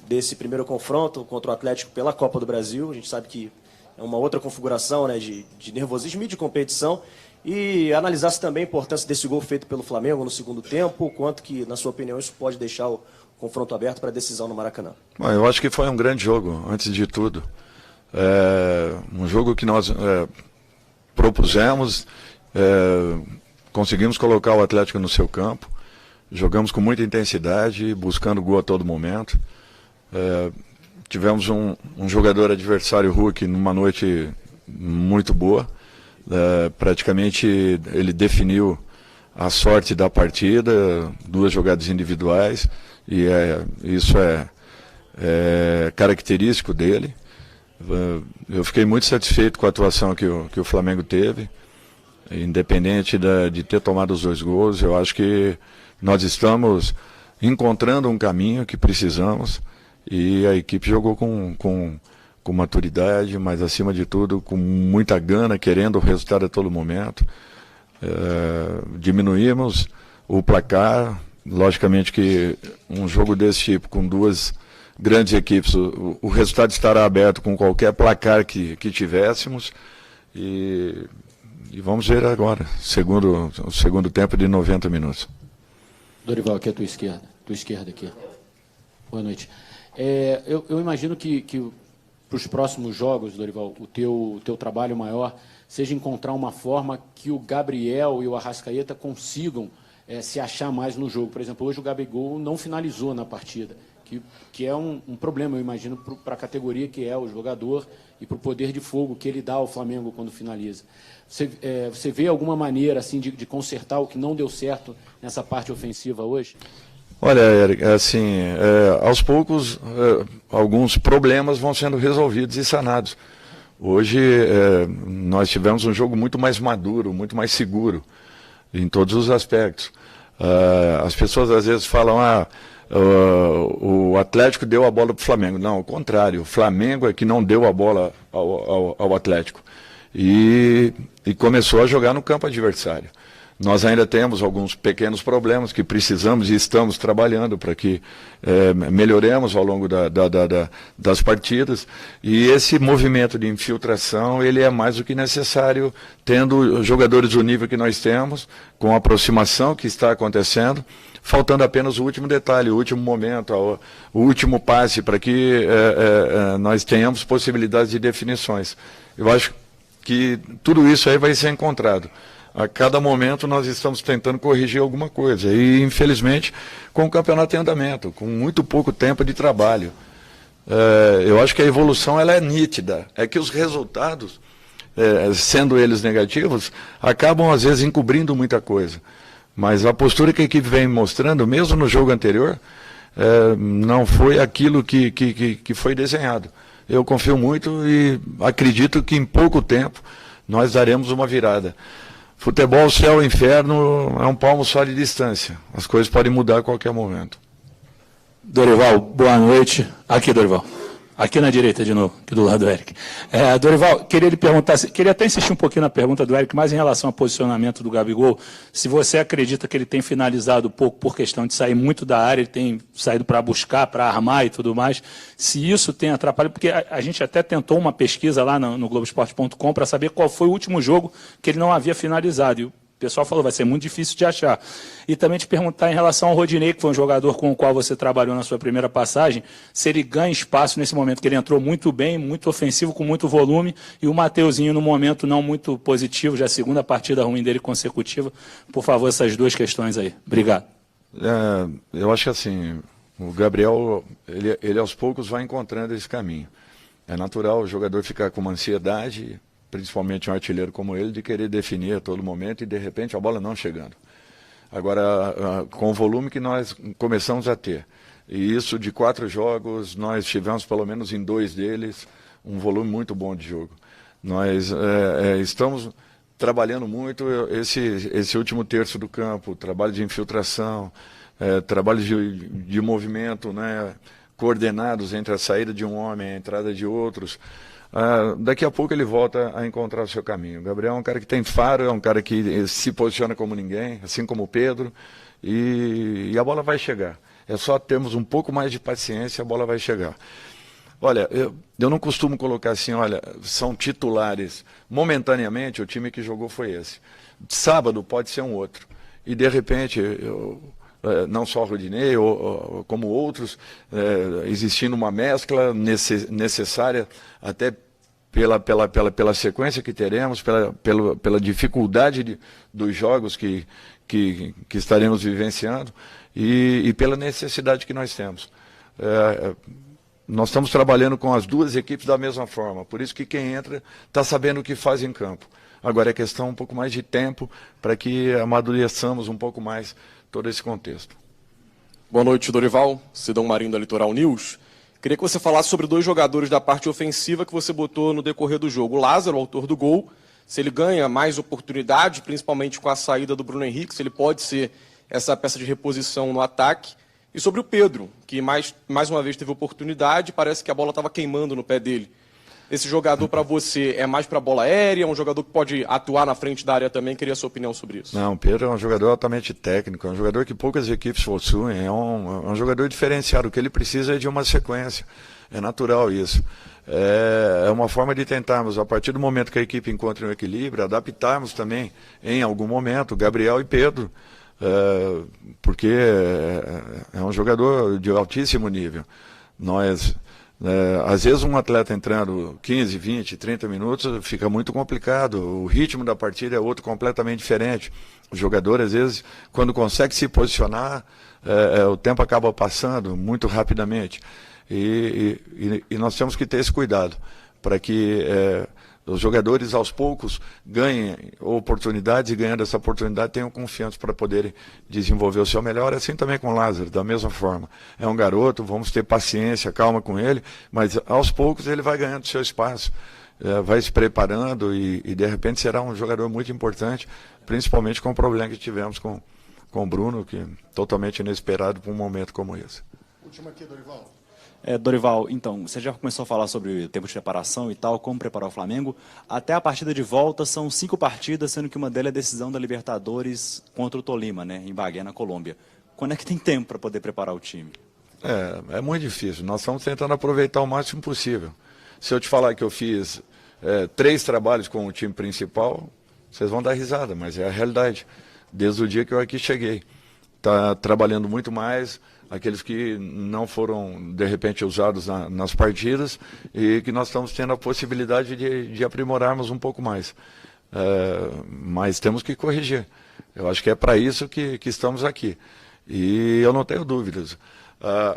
desse primeiro confronto contra o Atlético pela Copa do Brasil. A gente sabe que é uma outra configuração, né, de nervosismo e de competição. E analisasse também a importância desse gol feito pelo Flamengo no segundo tempo, quanto que, na sua opinião, isso pode deixar o confronto aberto para a decisão no Maracanã. Bom, eu acho que foi um grande jogo, antes de tudo. Um jogo que nós propusemos, conseguimos colocar o Atlético no seu campo, jogamos com muita intensidade, buscando gol a todo momento. Tivemos um jogador adversário, Hulk, numa noite muito boa. Praticamente ele definiu a sorte da partida, 2 jogadas individuais, e isso é característico dele. Eu fiquei muito satisfeito com a atuação que o Flamengo teve, independente de ter tomado os 2 gols. Eu acho que nós estamos encontrando um caminho que precisamos, e a equipe jogou com maturidade, mas acima de tudo com muita gana, querendo o resultado a todo momento. Diminuímos o placar. Logicamente que um jogo desse tipo, com 2 grandes equipes, o resultado estará aberto com qualquer placar que tivéssemos, e vamos ver agora, o segundo tempo de 90 minutos. Dorival, aqui à tua esquerda aqui. Boa noite. Eu imagino que para os próximos jogos, Dorival, o teu trabalho maior seja encontrar uma forma que o Gabriel e o Arrascaeta consigam se achar mais no jogo. Por exemplo, hoje o Gabigol não finalizou na partida, que é um problema, eu imagino, para a categoria que é o jogador e para o poder de fogo que ele dá ao Flamengo quando finaliza. Você vê alguma maneira assim, de consertar o que não deu certo nessa parte ofensiva hoje? Olha, Eric, assim, aos poucos, alguns problemas vão sendo resolvidos e sanados. Hoje, nós tivemos um jogo muito mais maduro, muito mais seguro, em todos os aspectos. As pessoas às vezes falam, o Atlético deu a bola para o Flamengo. Não, ao contrário, o Flamengo é que não deu a bola ao Atlético. E começou a jogar no campo adversário. Nós ainda temos alguns pequenos problemas que precisamos e estamos trabalhando para que melhoremos ao longo das partidas. E esse movimento de infiltração, ele é mais do que necessário, tendo jogadores do nível que nós temos, com a aproximação que está acontecendo, faltando apenas o último detalhe, o último momento, o último passe, para que nós tenhamos possibilidades de definições. Eu acho que tudo isso aí vai ser encontrado. A cada momento nós estamos tentando corrigir alguma coisa. E, infelizmente, com o campeonato em andamento, com muito pouco tempo de trabalho. Eu acho que a evolução ela é nítida. É que os resultados, sendo eles negativos, acabam, às vezes, encobrindo muita coisa. Mas a postura que a equipe vem mostrando, mesmo no jogo anterior, não foi aquilo que foi desenhado. Eu confio muito e acredito que em pouco tempo nós daremos uma virada. Futebol, céu e inferno é um palmo só de distância. As coisas podem mudar a qualquer momento. Dorival, boa noite. Aqui, Dorival. Aqui na direita de novo, aqui do lado do Eric. Dorival, queria lhe perguntar, queria até insistir um pouquinho na pergunta do Eric, mas em relação ao posicionamento do Gabigol, se você acredita que ele tem finalizado pouco por questão de sair muito da área, ele tem saído para buscar, para armar e tudo mais, se isso tem atrapalhado, porque a gente até tentou uma pesquisa lá no Globoesporte.com para saber qual foi o último jogo que ele não havia finalizado, e o pessoal falou, vai ser muito difícil de achar. E também te perguntar em relação ao Rodinei, que foi um jogador com o qual você trabalhou na sua primeira passagem, se ele ganha espaço nesse momento, que ele entrou muito bem, muito ofensivo, com muito volume, e o Mateuzinho no momento não muito positivo, já a segunda partida ruim dele consecutiva. Por favor, essas 2 questões aí. Obrigado. Eu acho que assim, o Gabriel, ele aos poucos vai encontrando esse caminho. É natural o jogador ficar com uma ansiedade, principalmente um artilheiro como ele, de querer definir a todo momento e, de repente, a bola não chegando. Agora, com o volume que nós começamos a ter, e isso de 4 jogos, nós tivemos, pelo menos em 2 deles, um volume muito bom de jogo. Nós estamos trabalhando muito esse último terço do campo, trabalho de infiltração, trabalho de movimento, né, coordenados entre a saída de um homem e a entrada de outros. Daqui a pouco ele volta a encontrar o seu caminho. O Gabriel é um cara que tem faro, é um cara que se posiciona como ninguém, assim como o Pedro, e a bola vai chegar. É só termos um pouco mais de paciência, a bola vai chegar. Olha, eu não costumo colocar assim, olha, são titulares. Momentaneamente, o time que jogou foi esse. Sábado pode ser um outro. E, de repente, não só o Rodinei, como outros, existindo uma mescla necessária até pela sequência que teremos, pela dificuldade dos jogos que estaremos vivenciando e pela necessidade que nós temos. Nós estamos trabalhando com as duas equipes da mesma forma, por isso que quem entra está sabendo o que faz em campo. Agora é questão um pouco mais de tempo para que amadureçamos um pouco mais todo esse contexto. Boa noite, Dorival. Sidão Marinho da Litoral News. Queria que você falasse sobre 2 jogadores da parte ofensiva que você botou no decorrer do jogo. O Lázaro, o autor do gol, se ele ganha mais oportunidade, principalmente com a saída do Bruno Henrique, se ele pode ser essa peça de reposição no ataque. E sobre o Pedro, que mais uma vez teve oportunidade, parece que a bola estava queimando no pé dele. Esse jogador, para você, é mais para bola aérea, é um jogador que pode atuar na frente da área também? Queria a sua opinião sobre isso. Não, o Pedro é um jogador altamente técnico, é um jogador que poucas equipes possuem, é um jogador diferenciado. O que ele precisa é de uma sequência, é natural isso. É uma forma de tentarmos, a partir do momento que a equipe encontre um equilíbrio, adaptarmos também, em algum momento, Gabriel e Pedro, porque é um jogador de altíssimo nível. Às vezes um atleta entrando 15, 20, 30 minutos fica muito complicado, o ritmo da partida é outro completamente diferente. O jogador, às vezes, quando consegue se posicionar, o tempo acaba passando muito rapidamente. E nós temos que ter esse cuidado para que os jogadores aos poucos ganhem oportunidades e ganhando essa oportunidade tenham confiança para poderem desenvolver o seu melhor, assim também com o Lázaro, da mesma forma. É um garoto, vamos ter paciência, calma com ele, mas aos poucos ele vai ganhando seu espaço, vai se preparando e de repente será um jogador muito importante, principalmente com o problema que tivemos com o Bruno, que é totalmente inesperado para um momento como esse. Última aqui, Dorival. Dorival, então, você já começou a falar sobre o tempo de preparação e tal, como preparar o Flamengo. Até a partida de volta são 5 partidas, sendo que uma delas é a decisão da Libertadores contra o Tolima, né, em Bagué, na Colômbia. Quando é que tem tempo para poder preparar o time? É muito difícil. Nós estamos tentando aproveitar o máximo possível. Se eu te falar que eu fiz 3 trabalhos com o time principal, vocês vão dar risada, mas é a realidade. Desde o dia que eu aqui cheguei. Está trabalhando muito mais, aqueles que não foram, de repente, usados nas partidas e que nós estamos tendo a possibilidade de aprimorarmos um pouco mais. Mas temos que corrigir. Eu acho que é para isso que estamos aqui. E eu não tenho dúvidas.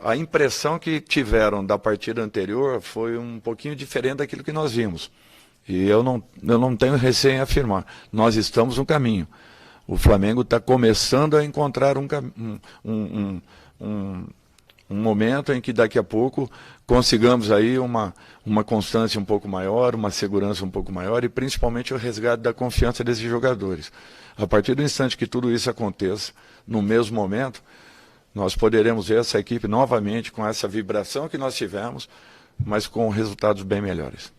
A impressão que tiveram da partida anterior foi um pouquinho diferente daquilo que nós vimos. E eu não tenho receio em afirmar. Nós estamos no caminho. O Flamengo está começando a encontrar um momento em que daqui a pouco consigamos aí uma constância um pouco maior, uma segurança um pouco maior e principalmente o resgate da confiança desses jogadores. A partir do instante que tudo isso aconteça, no mesmo momento, nós poderemos ver essa equipe novamente com essa vibração que nós tivemos, mas com resultados bem melhores.